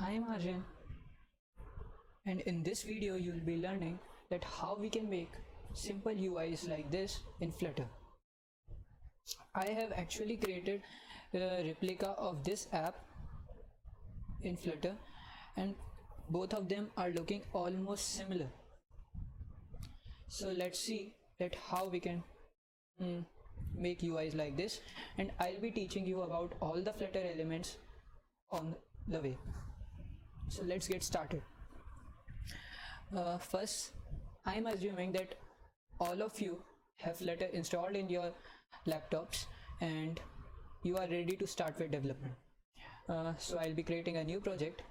I am Arjun, and in this video you'll be learning that how we can make simple UIs like this in Flutter. I have actually created a replica of this app in Flutter, and both of them are looking almost similar. So let's see that how we can make UIs like this, and I'll be teaching you about all the Flutter elements on the way. So let's get started. First, I'm assuming that all of you have Flutter installed in your laptops and you are ready to start with development. So I'll be creating a new project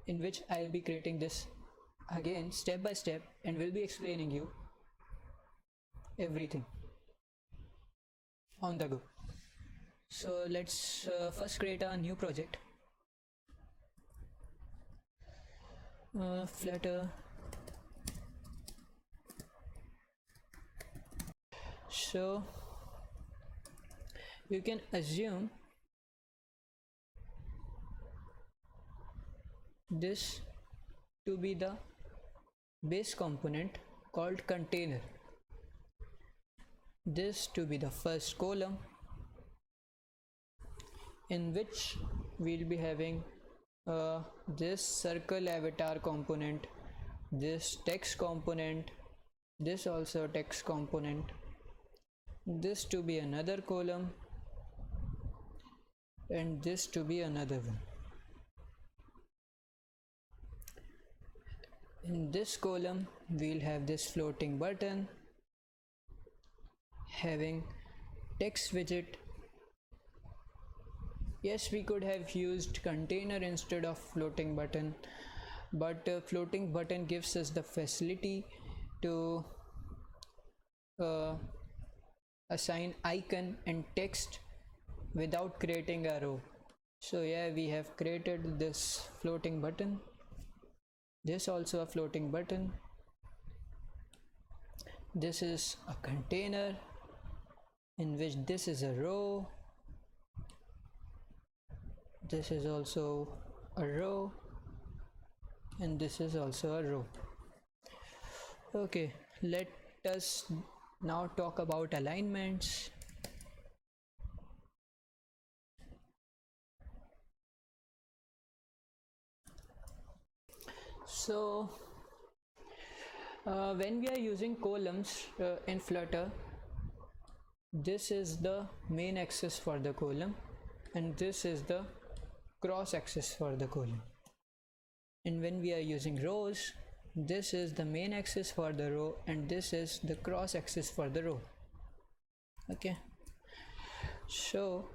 in which I'll be creating this again step by step, and will be explaining you everything on the go. So let's first create a new project. Flutter. So you can assume this to be the base component called container, this to be the first column in which we'll be having this circle avatar component, this text component, this also text component, this to be another column, and this to be another one. In this column we'll have this floating button having text widget. Yes, we could have used container instead of floating button, but floating button gives us the facility to assign icon and text without creating a row. So yeah, we have created this floating button, this also a floating button, this is a container in which this is a row, this is also a row, and this is also a row. Okay, let us now talk about alignments. So when we are using columns in Flutter, this is the main axis for the column and this is the cross axis for the column. And when we are using rows, this is the main axis for the row and this is the cross axis for the row. Okay, so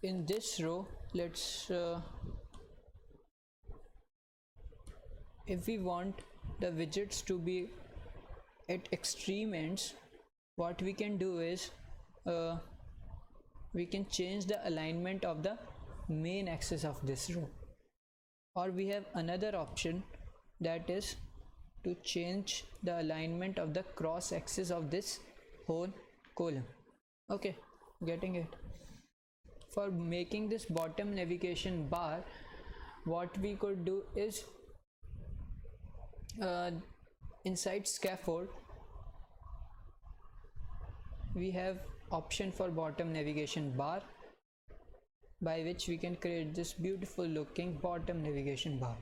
in this row, let's if we want the widgets to be at extreme ends, what we can do is we can change the alignment of the main axis of this row, or we have another option, that is to change the alignment of the cross axis of this whole column. Okay, getting it? For making this bottom navigation bar, what we could do is inside scaffold we have option for bottom navigation bar, by which we can create this beautiful looking bottom navigation bar.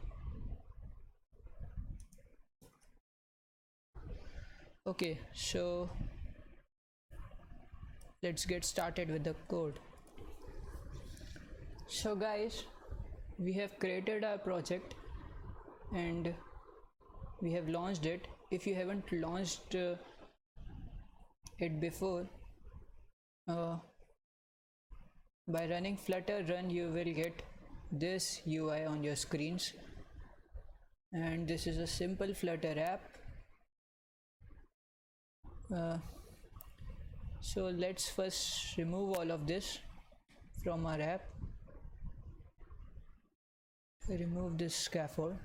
Okay, so let's get started with the code. So guys, we have created our project and we have launched it. If you haven't launched it before, by running Flutter run you will get this UI on your screens, and this is a simple Flutter app. So let's first remove all of this from our app. Remove this scaffold.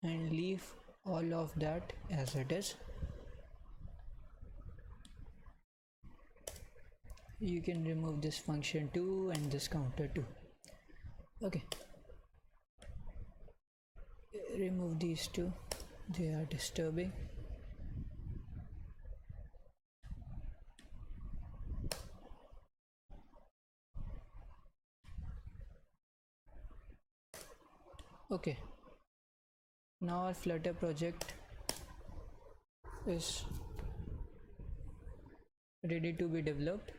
And leave all of that as it is. You can remove this function too and this counter too. Okay, remove these two, they are disturbing. Okay, now our Flutter project is ready to be developed.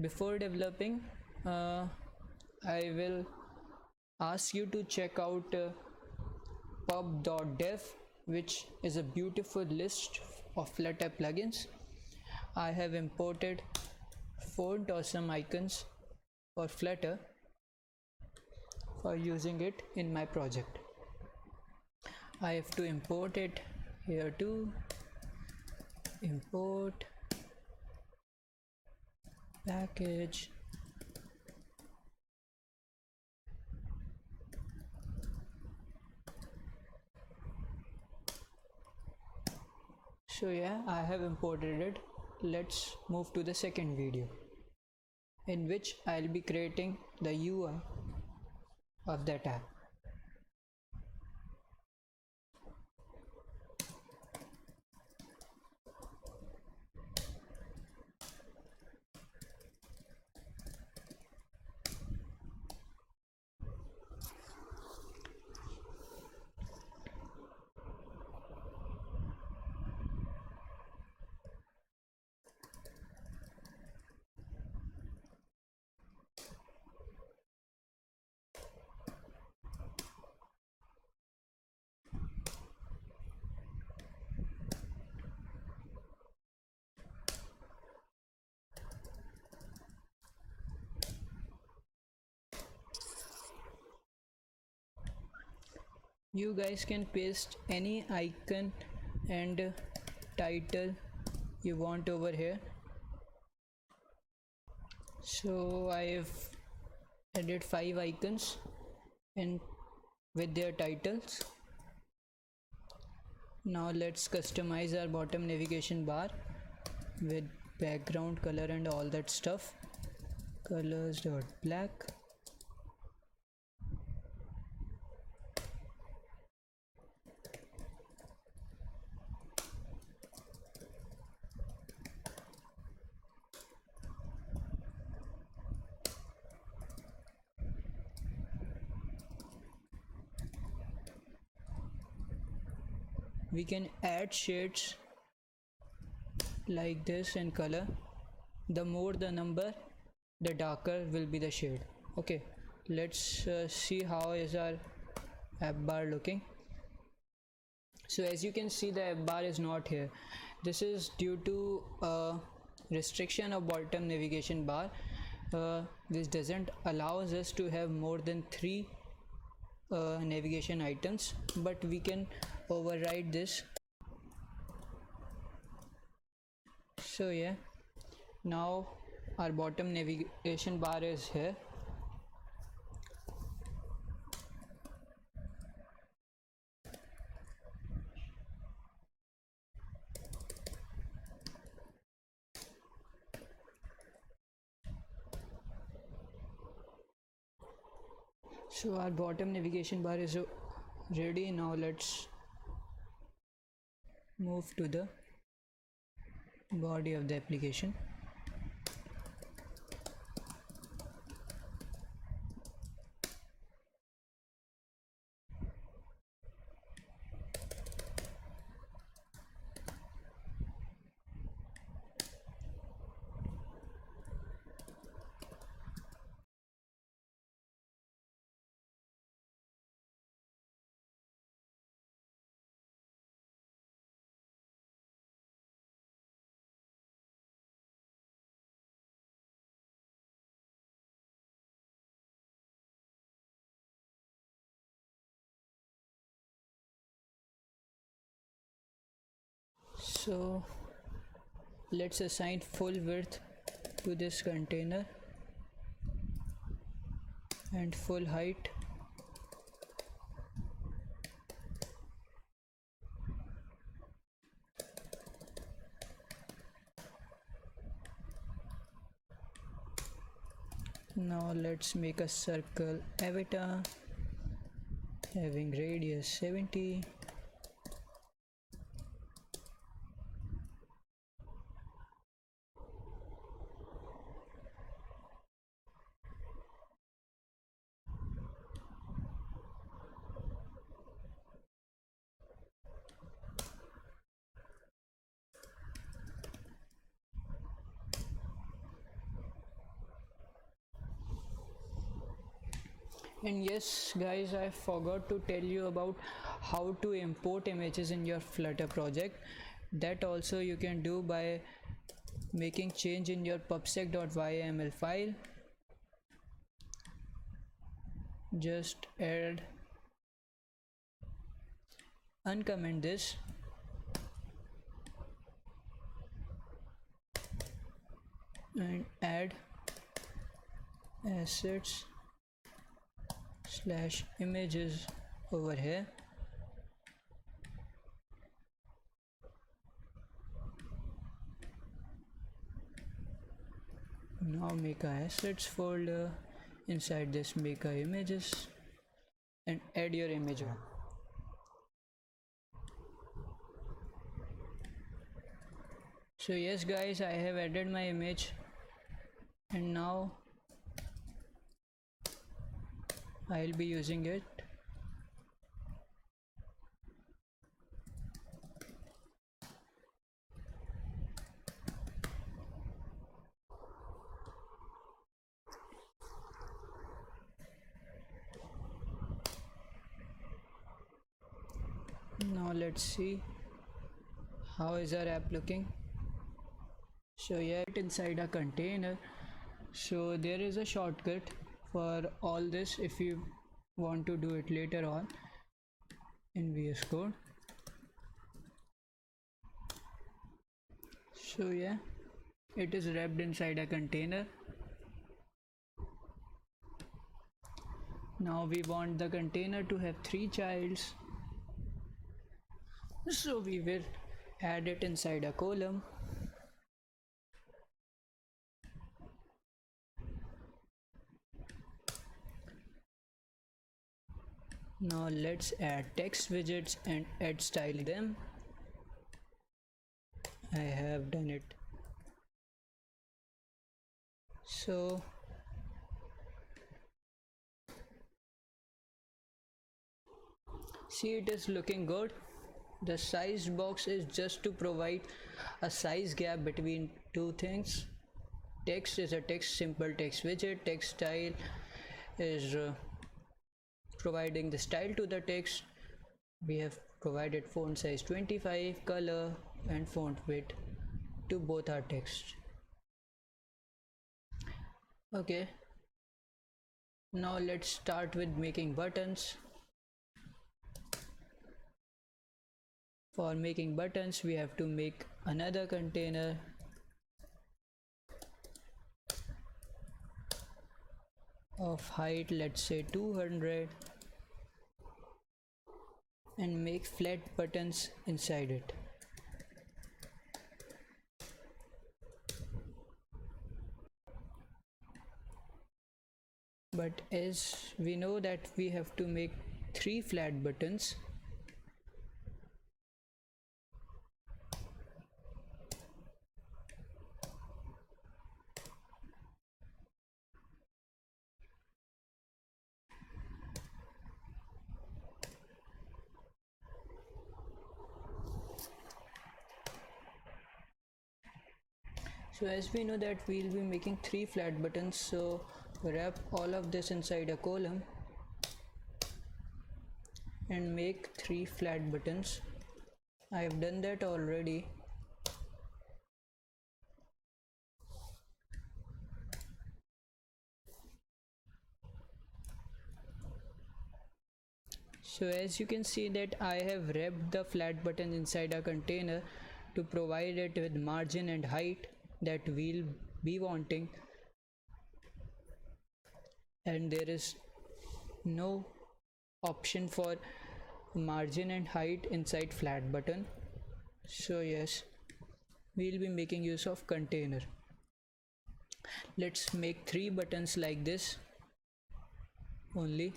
Before developing, I will ask you to check out pub.dev, which is a beautiful list of Flutter plugins. I have imported 4 awesome icons for Flutter for using it in my project. I have to import it here too. Import package. So yeah, I have imported it. Let's move to the second video, in which I'll be creating the UI of that app. You guys can paste any icon and title you want over here. So I have added 5 icons and with their titles. Now let's customize our bottom navigation bar with background color and all that stuff. Colors.black. We can add shades like this in color. The more the number, the darker will be the shade. Okay, let's see how is our app bar looking. So as you can see, the app bar is not here. This is due to restriction of bottom navigation bar. This doesn't allows us to have more than 3 navigation items, but we can override this. So yeah, now our bottom navigation bar is here. So our bottom navigation bar is ready. Now let's move to the body of the application. So let's assign full width to this container and full height. Now let's make a circle avatar having radius 70. And yes guys, I forgot to tell you about how to import images in your Flutter project. That also you can do by making change in your pubsec.yml file. Just uncomment this and add assets / images over here. Now make a assets folder. Inside this make a images and add your image. So yes guys, I have added my image and now I'll be using it. Now let's see how is our app looking. So yeah, inside a container. So there is a shortcut for all this if you want to do it later on in VS Code. So yeah, it is wrapped inside a container. Now we want the container to have 3 childs, so we will add it inside a column. Now let's add text widgets and add styling them. I have done it. So see, it is looking good. The size box is just to provide a size gap between two things. Text is a simple text widget. Text style is providing the style to the text. We have provided font size 25, color and font width to both our text. Okay, now let's start with making buttons. For making buttons, we have to make another container of height, let's say 200, and make flat buttons inside it. But as we know that we have to make 3 flat buttons, so as we know that we'll be making 3 flat buttons, so wrap all of this inside a column and make 3 flat buttons. I have done that already. So as you can see that I have wrapped the flat button inside a container to provide it with margin and height that we'll be wanting, and there is no option for margin and height inside flat button. So yes, we'll be making use of container. Let's make 3 buttons like this only.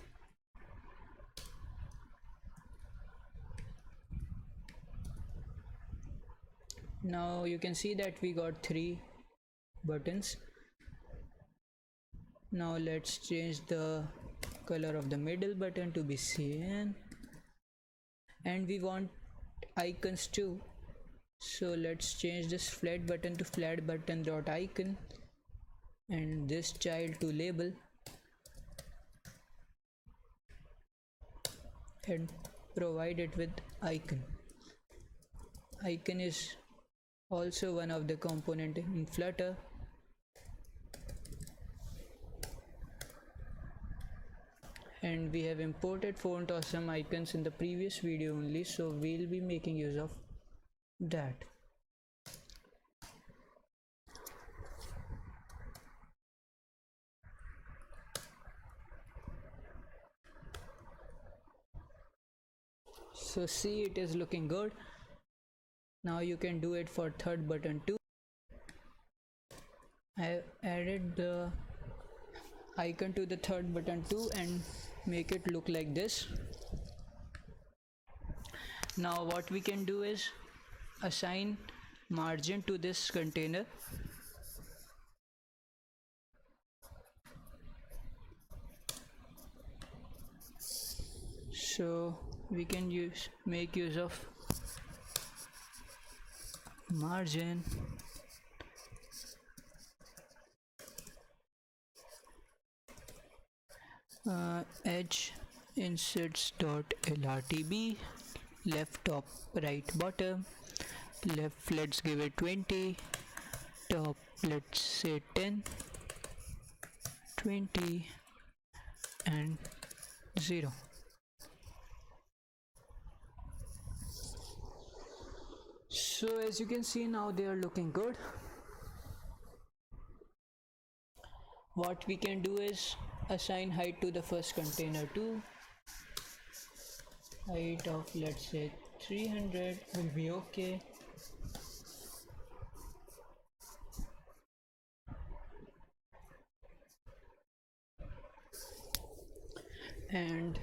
Now you can see that we got 3 buttons. Now let's change the color of the middle button to be cyan, and we want icons too, so let's change this flat button to flat button dot icon, and this child to label, and provide it with icon. Icon is also one of the component in Flutter. And we have imported font awesome icons in the previous video only, so we'll be making use of that. So see, it is looking good. Now you can do it for third button too. I have added the icon to the third button too and make it look like this. Now what we can do is assign margin to this container. So we can make use of margin edge insets.lrtb, left top right bottom, left let's give it 20, top let's say 10, 20 and 0. So as you can see, now they are looking good. What we can do is assign height to the first container too. Height of let's say 300 will be okay. And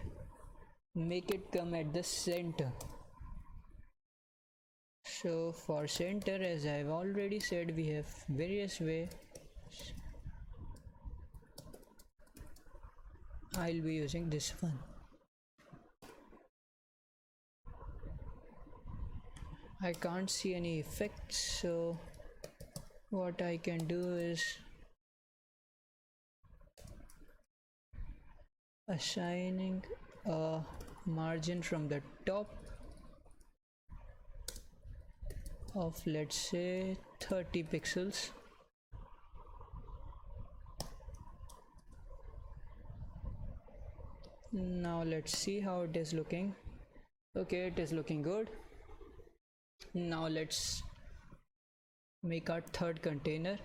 make it come at the center. So for center, as I've already said, we have various ways. I'll be using this one. I can't see any effects, so what I can do is assigning a margin from the top of let's say 30 pixels. Now let's see how it is looking. Okay, it is looking good. Now let's make our third container.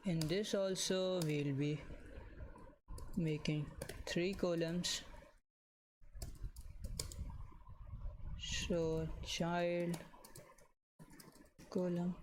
In this also we'll be making 3 columns. So child column,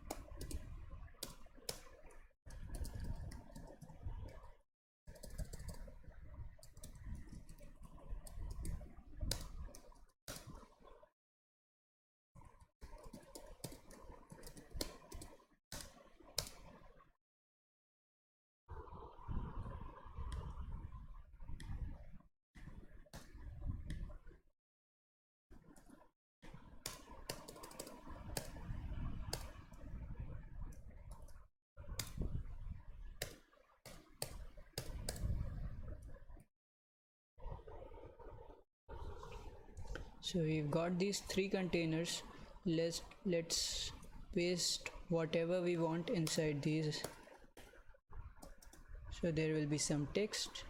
so we've got these 3 containers. Let's paste whatever we want inside these. So there will be some text.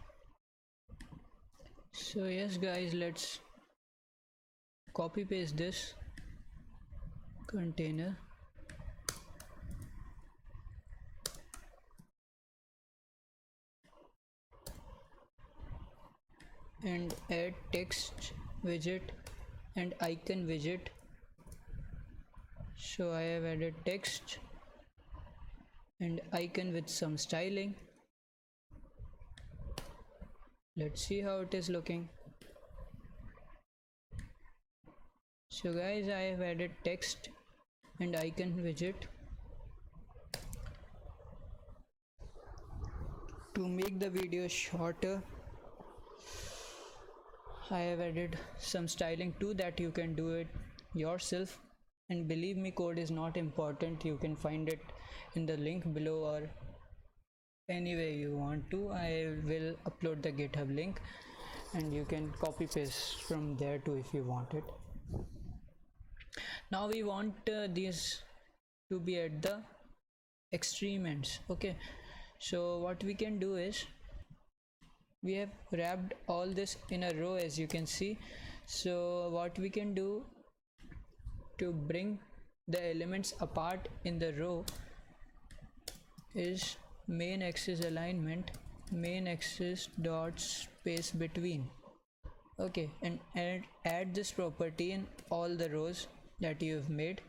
So yes guys, let's copy paste this container. and add text widget and icon widget. So I have added text and icon with some styling. Let's see how it is looking. So guys, I have added text and icon widget. To make the video shorter, I have added some styling too, that you can do it yourself. And believe me, code is not important. You can find it in the link below or any way you want to. I will upload the GitHub link and you can copy paste from there too if you want it. Now we want these to be at the extreme ends. Okay, so what we can do is, we have wrapped all this in a row, as you can see. So what we can do to bring the elements apart in the row is main axis alignment, main axis dot space between. Okay, and add this property in all the rows that you have made.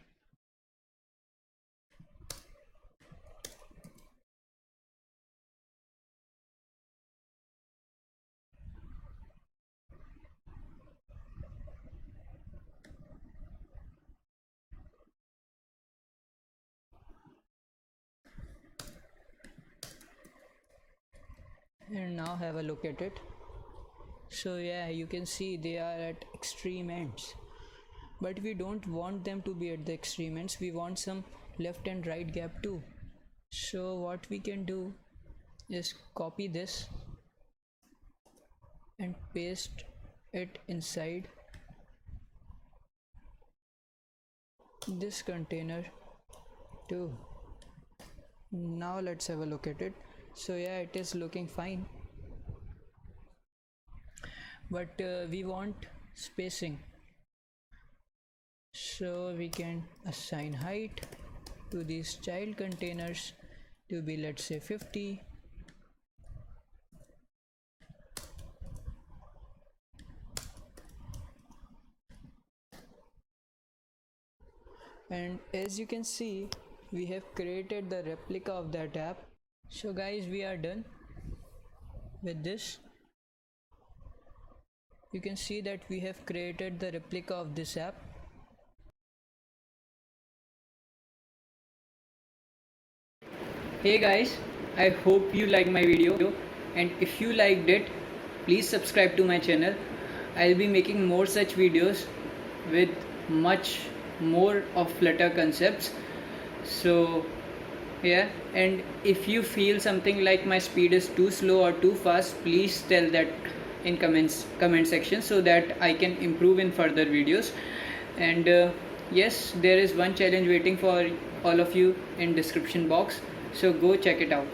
And now have a look at it. So yeah, you can see they are at extreme ends, but we don't want them to be at the extreme ends. We want some left and right gap too. So what we can do is copy this and paste it inside this container too. Now let's have a look at it. So yeah, it is looking fine, but we want spacing, so we can assign height to these child containers to be, let's say, 50. And as you can see, we have created the replica of that app. So guys, we are done with this. You can see that we have created the replica of this app. Hey guys, I hope you liked my video, and if you liked it, please subscribe to my channel. I'll be making more such videos with much more of Flutter concepts. So yeah, and if you feel something like my speed is too slow or too fast, please tell that in comment section so that I can improve in further videos. And yes, there is one challenge waiting for all of you in description box, so go check it out.